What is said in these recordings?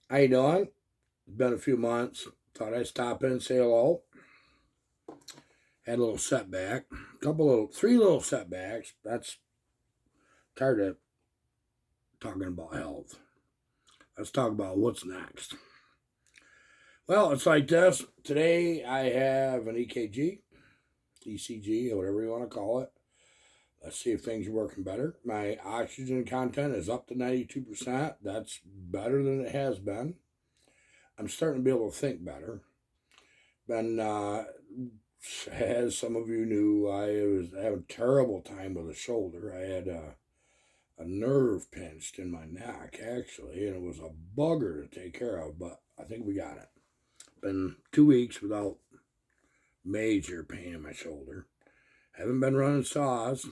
How you doing? It's been a few months. Thought I'd stop in and say hello. Had a little setback. Three little setbacks. That's tired of talking about health. Let's talk about what's next. Well, it's like this. Today I have an EKG, ECG, or whatever you want to call it. Let's see if things are working better. My oxygen content is up to 92%. That's better than it has been. I'm starting to be able to think better. Been as some of you knew, I was having a terrible time with the shoulder. I had a nerve pinched in my neck, actually, and it was a bugger to take care of, but I think we got it. Been 2 weeks without major pain in my shoulder. Haven't been running saws.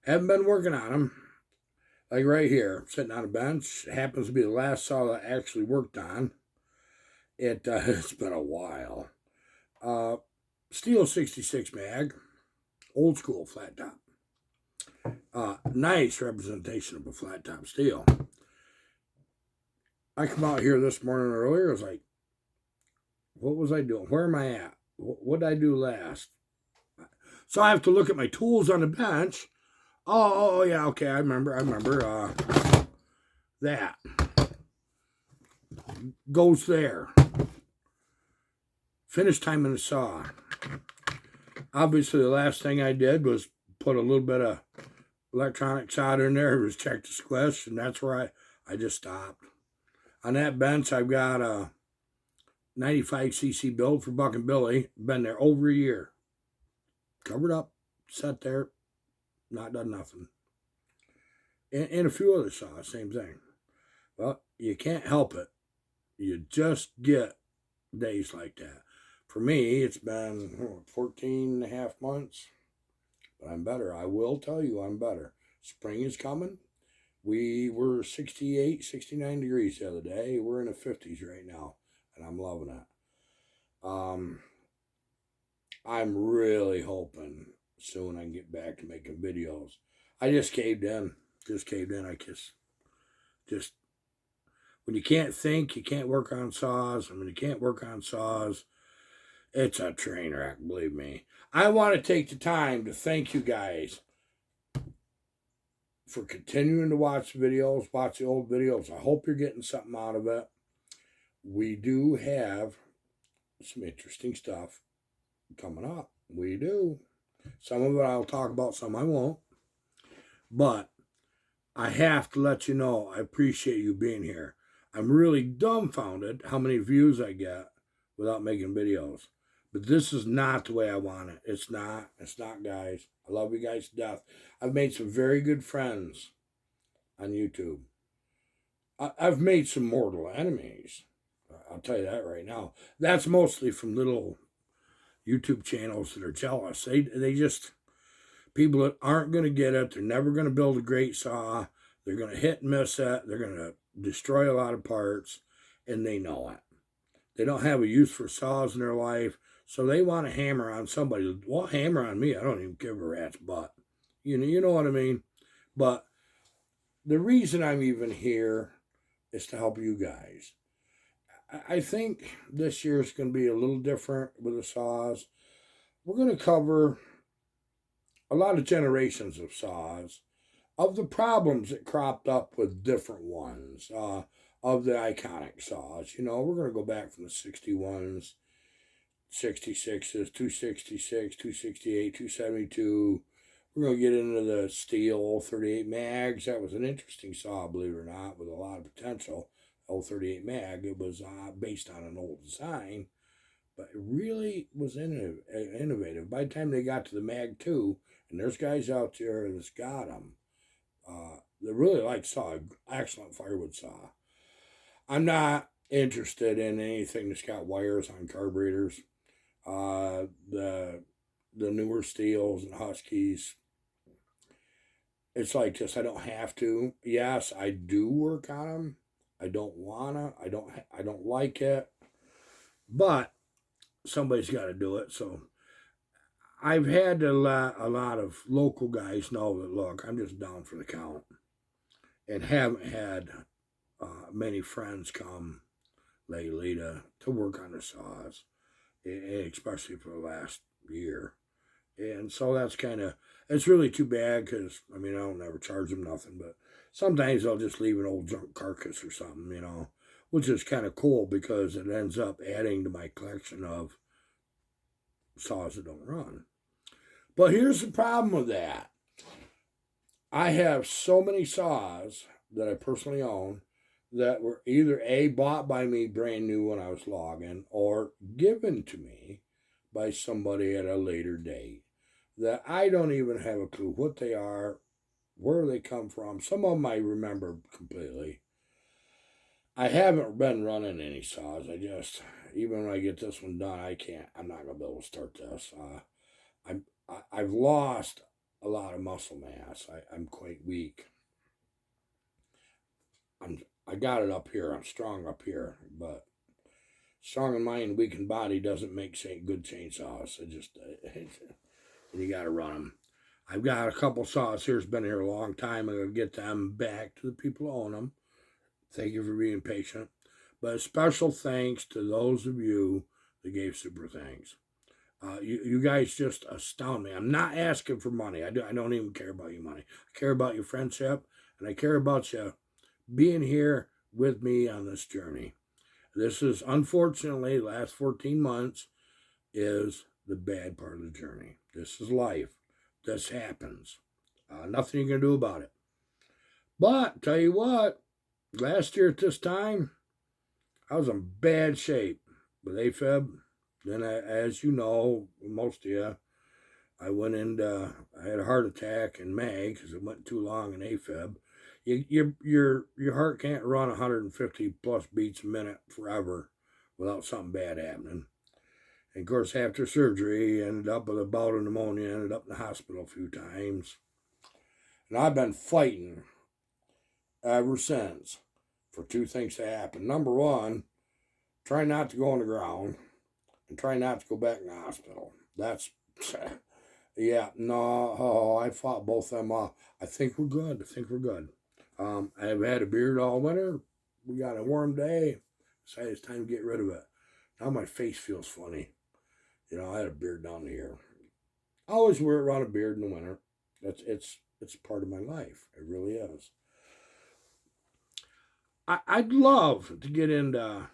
Haven't been working on them. Like right here, sitting on a bench. It happens to be the last saw that I actually worked on. It's been a while. Steel 66 mag, old school flat top. Nice representation of a flat top steel. I come out here this morning earlier. I was like, what was I doing? Where am I at? What did I do last? So I have to look at my tools on the bench. Oh yeah, okay, I remember. That goes there. Finish time in the saw. Obviously, the last thing I did was put a little bit of electronic solder in there. It was check to squish, and that's where I just stopped. On that bench, I've got a 95cc build for Buck and Billy. Been there over a year. Covered up, sat there, not done nothing. And a few other saws, same thing. Well, you can't help it. You just get days like that. For me, it's been 14 and a half months, but I'm better. I will tell you I'm better. Spring is coming. We were 68, 69 degrees the other day. We're in the 50s right now, and I'm loving it. I'm really hoping soon I can get back to making videos. I just caved in. I just when you can't think, you can't work on saws. And when you can't work on saws, it's a train wreck, believe me. I want to take the time to thank you guys for continuing to watch the videos, watch the old videos. I hope you're getting something out of it. We do have some interesting stuff coming up. We do. Some of it I'll talk about, some I won't. But I have to let you know I appreciate you being here. I'm really dumbfounded how many views I get without making videos. But this is not the way I want it. It's not, guys. I love you guys to death. I've made some very good friends on YouTube. I've made some mortal enemies. I'll tell you that right now. That's mostly from little YouTube channels that are jealous. They just, people that aren't going to get it. They're never going to build a great saw. They're going to hit and miss it. They're going to destroy a lot of parts, and they know it. They don't have a use for saws in their life, so they want to hammer on somebody. Well, hammer on me. I don't even give a rat's butt. You know what I mean? But the reason I'm even here is to help you guys. I think this year is going to be a little different with the saws. We're going to cover a lot of generations of saws, of the problems that cropped up with different ones, of the iconic saws. We're going to go back from the 61s, 66s, 266, 268, 272. We're going to get into the steel 38 mags. That was an interesting saw, believe it or not, with a lot of potential. 38 mag. It was based on an old design, but it really was innovative. By the time they got to the Mag 2, and there's guys out there that's got them, they really like saw, excellent firewood saw. I'm not interested in anything that's got wires on carburetors. The newer steels and Huskies, it's like this. I don't have to. Yes, I do work on them. I don't wanna. I don't like it. But somebody's got to do it. So I've had a lot of local guys know that, look, I'm just down for the count, and haven't had many friends come lately to work on the saws, especially for the last year. And so that's it's really too bad because, I mean, I don't ever charge them nothing, but sometimes I'll just leave an old junk carcass or something, which is kind of cool because it ends up adding to my collection of saws that don't run. But here's the problem with that. I have so many saws that I personally own that were either A, bought by me brand new when I was logging, or given to me by somebody at a later date that I don't even have a clue what they are, where they come from. Some of them I remember completely. I haven't been running any saws. Even when I get this one done, I'm not going to be able to start this. I've lost a lot of muscle mass. I'm quite weak. I got it up here. I'm strong up here, but strong in mind, weak in body doesn't make good chainsaws. You got to run them. I've got a couple saws here. It's been here a long time. I'm going to get them back to the people who own them. Thank you for being patient. But a special thanks to those of you that gave super thanks. You guys just astound me. I'm not asking for money. I don't even care about your money. I care about your friendship, and I care about you being here with me on this journey. This is, unfortunately, the last 14 months is the bad part of the journey. This is life. This happens. Nothing you can do about it. But, tell you what, last year at this time, I was in bad shape with AFib. Then, as you know, most of you, I had a heart attack in May because it went too long in AFib. Your heart can't run 150 plus beats a minute forever without something bad happening. And of course, after surgery, ended up with a bout of pneumonia, ended up in the hospital a few times. And I've been fighting ever since for two things to happen. Number one, try not to go on the ground and try not to go back in the hospital. That's, I fought both of them off. I think we're good. I've had a beard all winter. We got a warm day. Decided it's time to get rid of it. Now my face feels funny. I had a beard down here. I always wear around a beard in the winter. It's part of my life. It really is. I'd love to get into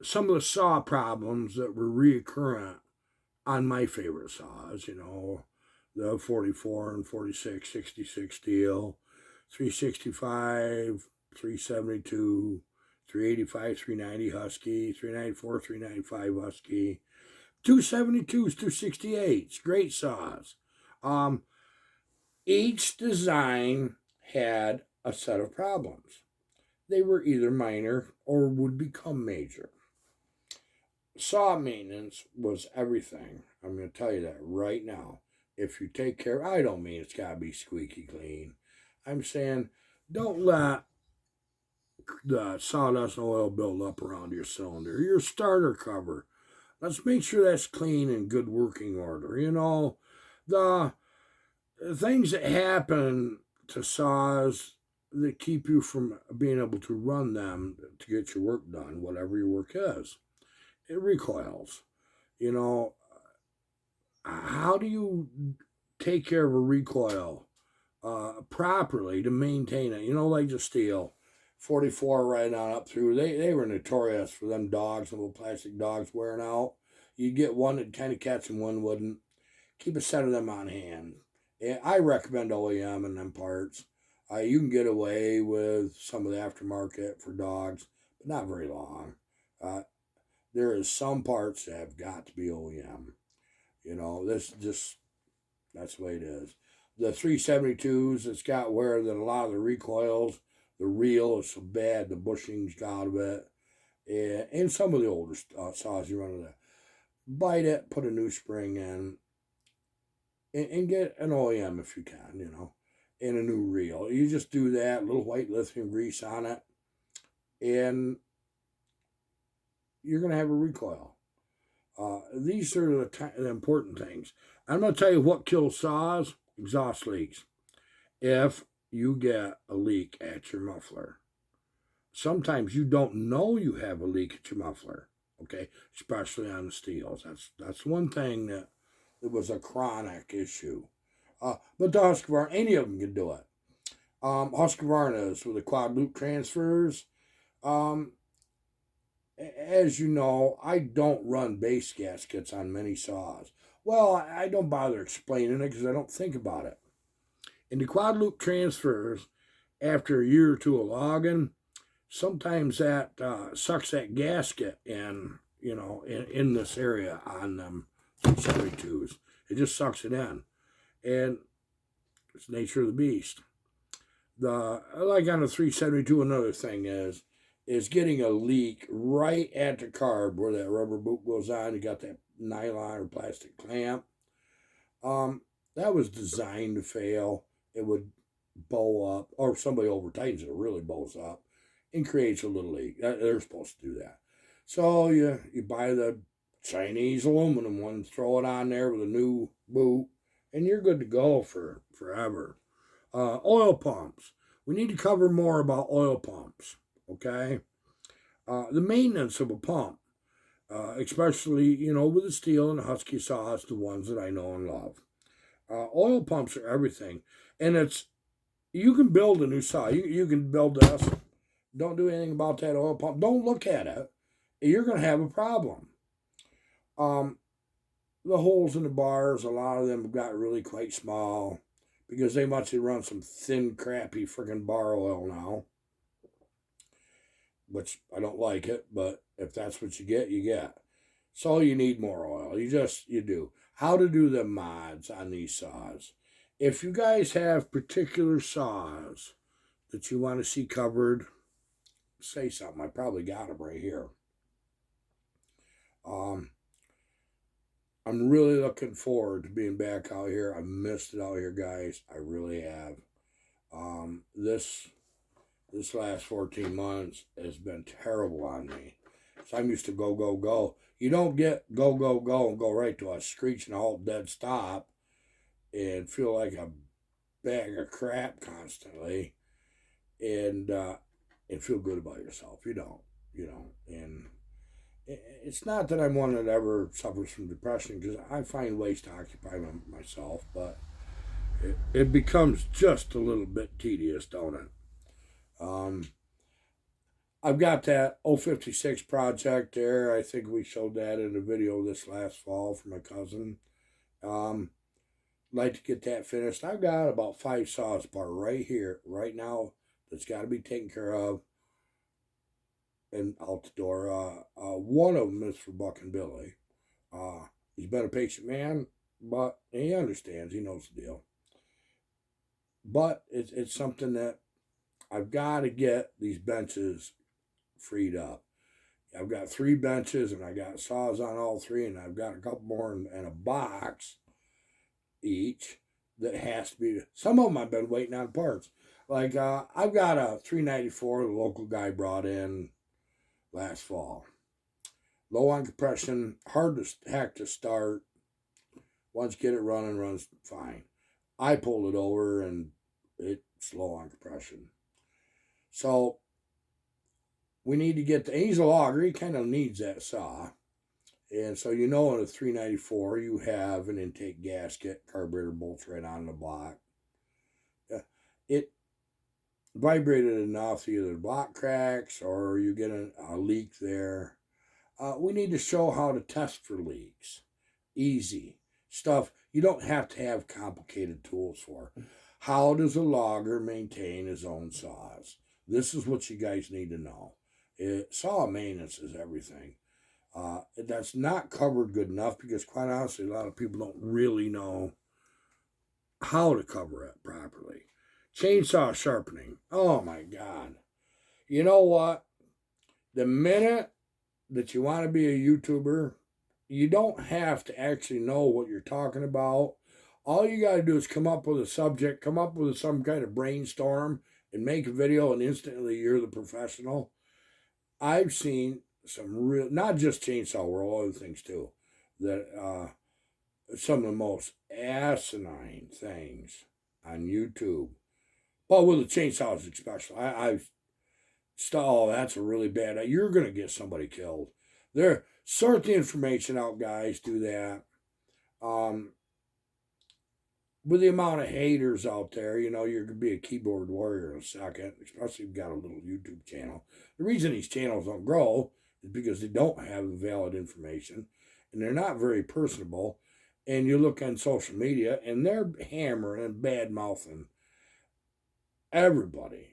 some of the saw problems that were recurrent on my favorite saws, the 44 and 46, 66 steel, 365, 372, 385, 390 Husky, 394, 395 Husky, 272s, 268s, great saws. Each design had a set of problems. They were either minor or would become major. Saw maintenance was everything. I'm going to tell you that right now. If you take care, I don't mean it's got to be squeaky clean. I'm saying don't let the sawdust and oil build up around your cylinder, your starter cover. Let's make sure that's clean and good working order. The things that happen to saws that keep you from being able to run them to get your work done, whatever your work is. It recoils. How do you take care of a recoil properly to maintain it? Like the steel, 44 right on up through. They were notorious for them dogs, little plastic dogs wearing out. You'd get one that kind of catch them, one wouldn't. Keep a set of them on hand. I recommend OEM in them parts. You can get away with some of the aftermarket for dogs, but not very long. There is some parts that have got to be OEM. That's the way it is. The 372s, it's got where that a lot of the recoils, the reel is so bad, the bushing's got out of it. And some of the older saws, you run to bite it, put a new spring in, and get an OEM if you can, and a new reel. You just do that, a little white lithium grease on it, and you're going to have a recoil. These are the important things. I'm going to tell you what kills saws: exhaust leaks. If you get a leak at your muffler, sometimes you don't know you have a leak at your muffler, okay, especially on the steels. That's one thing that it was a chronic issue. But the Husqvarna, any of them can do it. Husqvarna's with the quad loop transfers. Um, as you know, I don't run base gaskets on many saws. Well, I don't bother explaining it because I don't think about it. In the quad loop transfers, after a year or two of logging, sometimes that sucks that gasket in this area on them 372s. It just sucks it in. And it's the nature of the beast. Like on the 372, another thing is getting a leak right at the carb where that rubber boot goes on. You got that nylon or plastic clamp. That was designed to fail. It would bow up, or if somebody over tightens it, it really bows up and creates a little leak. They're supposed to do that. So you buy the Chinese aluminum one, throw it on there with a new boot, and you're good to go for forever. Oil pumps. We need to cover more about oil pumps, okay? The maintenance of a pump, especially, with the steel and the Husky saws, the ones that I know and love. Oil pumps are everything. And you can build a new saw. You can build this. Don't do anything about that oil pump. Don't look at it. You're going to have a problem. The holes in the bars, a lot of them have got really quite small because they must run some thin, crappy freaking bar oil now, which I don't like it, but if that's what you get, you get. So you need more oil. You do. How to do the mods on these saws. If you guys have particular saws that you want to see covered, say something. I probably got them right here. I'm really looking forward to being back out here. I've missed it out here, guys. I really have. This last 14 months has been terrible on me. So I'm used to go, go, go. You don't get go, go, go and go right to a screeching halt dead stop and feel like a bag of crap constantly and feel good about yourself. You don't. And it's not that I'm one that ever suffers from depression because I find ways to occupy myself, but it becomes just a little bit tedious, don't it? I've got that 056 project there. I think we showed that in a video this last fall for my cousin. Like to get that finished. I've got about 5 saws apart right here, right now, that's got to be taken care of and out the door. One of them is for Buck and Billy. He's been a patient man, but he understands. He knows the deal. But it's something that I've got to get these benches freed up. I've got 3 benches and I got saws on all 3, and I've got a couple more in a box each that has to be. Some of them I've been waiting on parts. Like I've got a 394 the local guy brought in last fall. Low on compression, hard as heck to start. Once you get it running, runs fine. I pulled it over and it's low on compression. So we need to get he's a logger, he kind of needs that saw. And so in a 394 you have an intake gasket, carburetor bolts right on the block. It vibrated enough, either block cracks or you get a leak there. We need to show how to test for leaks. Easy stuff you don't have to have complicated tools for. How does a logger maintain his own saws? This is what you guys need to know. Saw maintenance is everything. That's not covered good enough because, quite honestly, a lot of people don't really know how to cover it properly. Chainsaw sharpening. Oh my God. You know what? The minute that you want to be a YouTuber, you don't have to actually know what you're talking about. All you got to do is come up with a subject, come up with some kind of brainstorm, and make a video, and instantly you're the professional. I've seen some real, not just Chainsaw World, other things too, that some of the most asinine things on YouTube. But with the chainsaws especially, Oh, that's a really bad idea. You're going to get somebody killed. There, sort the information out, guys. Do that. Um, with the amount of haters out there, you know, you're going to be a keyboard warrior in a second, especially if you've got a little YouTube channel. The reason these channels don't grow is because they don't have valid information and they're not very personable. And you look on social media and they're hammering and bad mouthing everybody.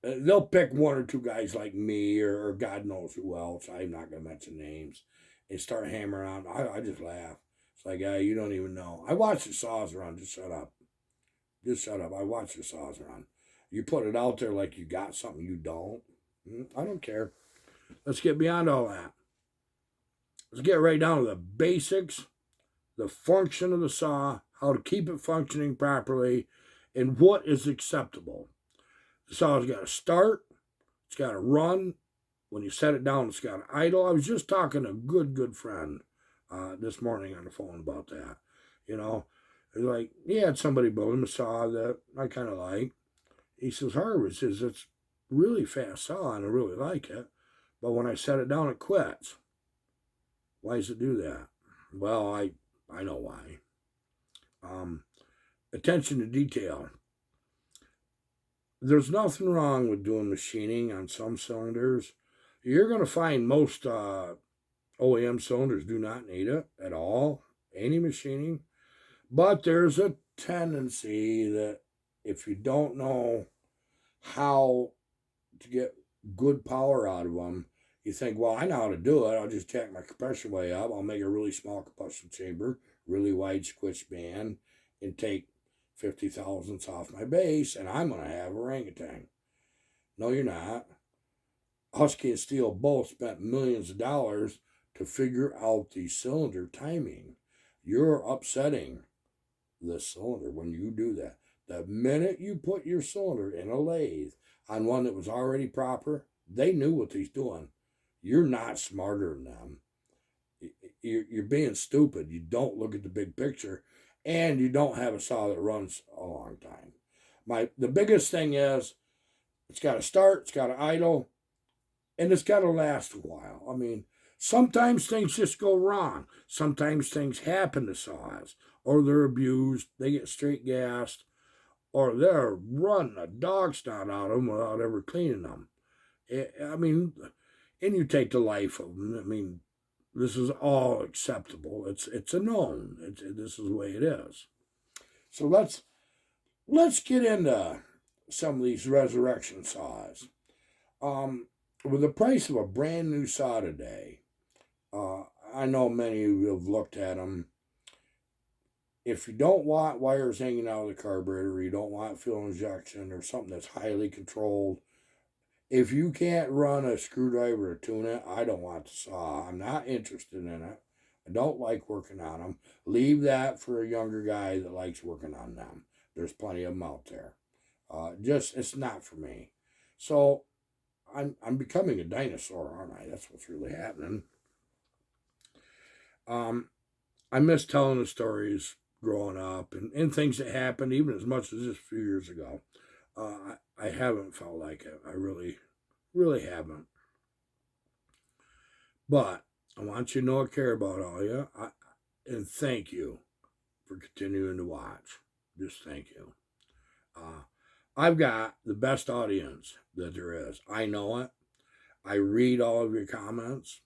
They'll pick one or two guys like me or God knows who else. I'm not going to mention names and start hammering on. I just laugh. It's like, you don't even know. I watch the saws run. Just shut up. Just shut up. I watch the saws run. You put it out there like you got something you don't. I don't care. Let's get beyond all that. Let's get right down to the basics, the function of the saw, how to keep it functioning properly, and what is acceptable. The saw's got to start. It's got to run. When you set it down, it's got to idle. I was just talking to a good friend this morning on the phone about that. You know, it's like, he had somebody build him a saw that I kind of like. He says, Harvard says, it's really fast saw and I really like it. But when I set it down, it quits. Why does it do that? Well, I know why. Attention to detail. There's nothing wrong with doing machining on some cylinders. You're going to find most OEM cylinders do not need it at all, any machining. But there's a tendency that if you don't know how to get good power out of them, you think, well, I know how to do it. I'll just jack my compression way up. I'll make a really small combustion chamber, really wide squished band, and take 50 thousandths off my base, and I'm going to have orangutan. No, you're not. Husky and Steel both spent millions of dollars to figure out the cylinder timing. You're upsetting the cylinder when you do that. The minute you put your cylinder in a lathe on one that was already proper, they knew what he's doing. You're not smarter than them. You're being stupid. You don't look at the big picture, and you don't have a saw that runs a long time. The biggest thing is it's got to start, it's got to idle, and it's got to last a while. I mean, sometimes things just go wrong. Sometimes things happen to saws, or they're abused, they get straight gassed, or they're running a dog snot out of them without ever cleaning them. I mean, and you take the life of them. I mean, this is all acceptable. It's a known. This is the way it is. So let's get into some of these resurrection saws. With the price of a brand new saw today, I know many of you have looked at them. If you don't want wires hanging out of the carburetor, you don't want fuel injection or something that's highly controlled, if you can't run a screwdriver to tune it, I don't want the saw. I'm not interested in it. I don't like working on them. Leave that for a younger guy that likes working on them. There's plenty of them out there. It's not for me. So I'm becoming a dinosaur, aren't I? That's what's really happening. I miss telling the stories growing up and things that happened even as much as just a few years ago. I haven't felt like it. I really haven't. But I want you to know I care about all of you. And thank you for continuing to watch. Just thank you. I've got the best audience that there is. I know it. I read all of your comments.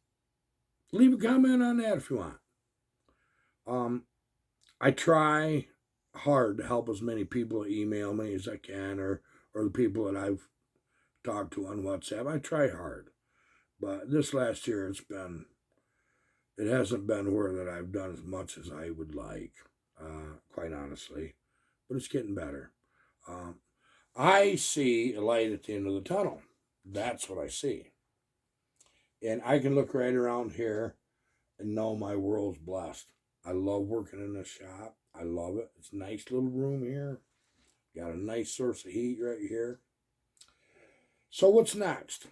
Leave a comment on that if you want. I try hard to help as many people email me as I can, or the people that I've talked to on WhatsApp. I try hard, but this last year it hasn't been where that I've done as much as I would like, quite honestly, but it's getting better. I see a light at the end of the tunnel. That's what I see. And I can look right around here and know my world's blessed. I love working in this shop. I love it. It's a nice little room here. Got a nice source of heat right here. So what's next?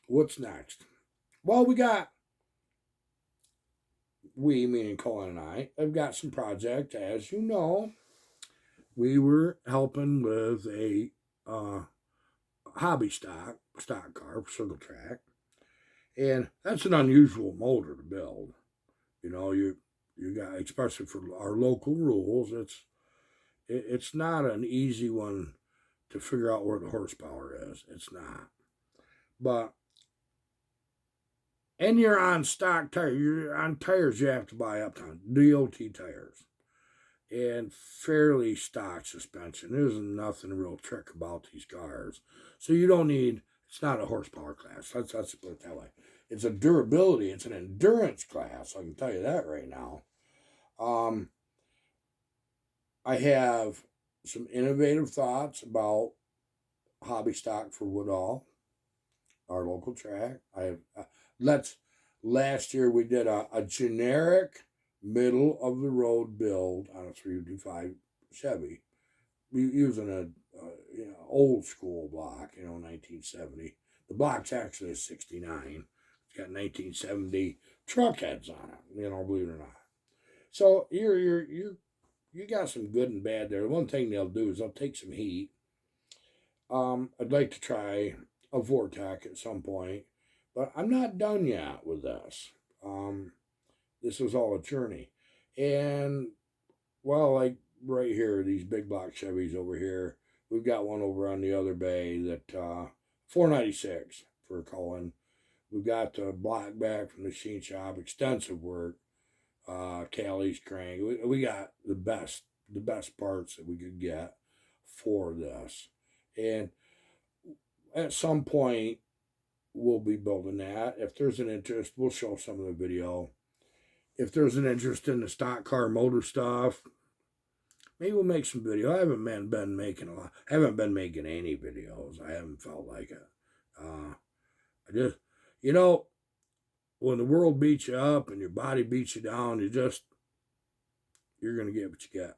What's next? Well, we, meaning Colin and I, have got some project. As you know, we were helping with a hobby stock. stock car, single track. And that's an unusual motor to build. You know, you got, especially for our local rules, it's not an easy one to figure out where the horsepower is. It's not. But and you're on stock tires. You're on tires you have to buy uptown, DOT tires, and fairly stock suspension. There's nothing real trick about these cars, so you don't need. It's not a horsepower class. Let's put it that way. It's a durability. It's an endurance class. I can tell you that right now. I have some innovative thoughts about hobby stock for Woodall, our local track. Last year we did a generic middle of the road build on a 325 Chevy, using a old school block, 1970. The block's actually a 69. It's got 1970 truck heads on it, believe it or not. So you got some good and bad there. The one thing they'll do is they'll take some heat. I'd like to try a Vortec at some point, but I'm not done yet with this. This is all a journey. And, well, like right here, these big block Chevys over here, we've got one over on the other bay that, 496 for Cullen. We've got the block back from the machine shop, extensive work, Callie's crank. We got the best parts that we could get for this. And at some point, we'll be building that. If there's an interest, we'll show some of the video. If there's an interest in the stock car motor stuff, maybe we'll make some video. I haven't been making a lot. I haven't been making any videos. I haven't felt like it. I just, when the world beats you up and your body beats you down, you're going to get what you get.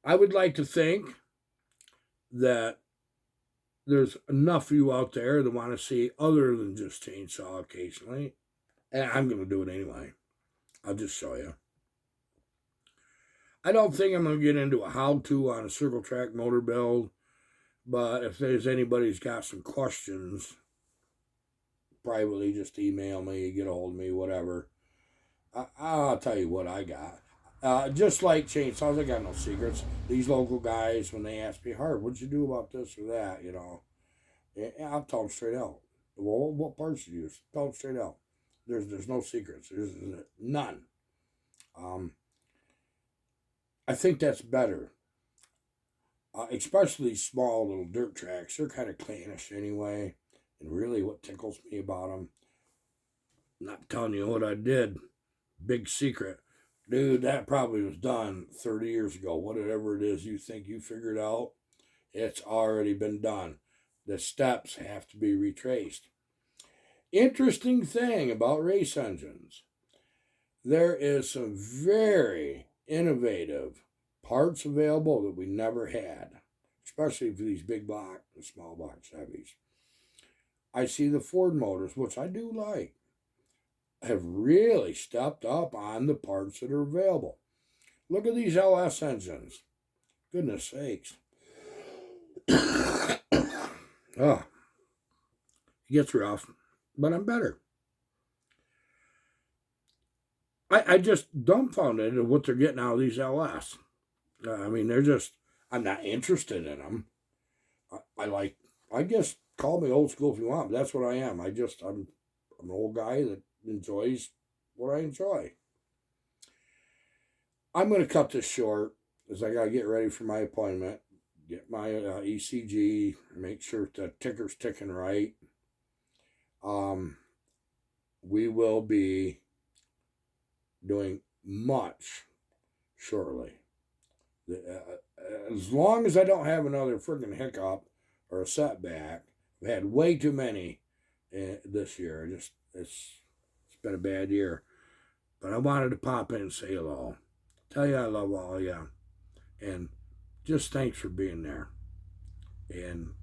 I would like to think that there's enough of you out there that want to see other than just chainsaw occasionally. And I'm going to do it anyway. I'll just show you. I don't think I'm going to get into a how-to on a circle track motor build, but if there's anybody who's got some questions, privately, just email me, get a hold of me, whatever. I'll tell you what I got. Just like chainsaws, I got no secrets. These local guys, when they ask me, Hart, what'd you do about this or that, I'll tell them straight out. Well, what parts did you use? Tell them straight out. There's no secrets. There's none. I think that's better. Especially small little dirt tracks. They're kind of clannish anyway. And really what tickles me about them, I'm not telling you what I did. Big secret. Dude, that probably was done 30 years ago. Whatever it is you think you figured out, it's already been done. The steps have to be retraced. Interesting thing about race engines. There is some very innovative parts available that we never had, especially for these big block and small block Chevys. I see the Ford motors, which I do like, have really stepped up on the parts that are available. Look at these LS engines. Goodness sakes. Oh, it gets rough, but I'm better. I just dumbfounded at what they're getting out of these LS. They're just, I'm not interested in them. I guess, call me old school if you want, but that's what I am. I'm an old guy that enjoys what I enjoy. I'm going to cut this short as I got to get ready for my appointment, get my ECG, make sure the ticker's ticking right. We will be doing much shortly. As long as I don't have another friggin' hiccup or a setback, I've had way too many this year. It's been a bad year. But I wanted to pop in and say hello. Tell you I love all of you. And just thanks for being there. And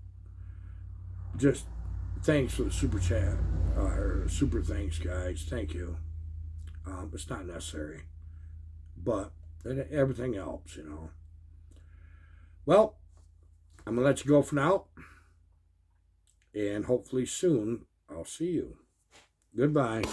just thanks for the super chat. Super thanks, guys. Thank you. It's not necessary. But everything helps, Well, I'm going to let you go for now. And hopefully soon I'll see you. Goodbye.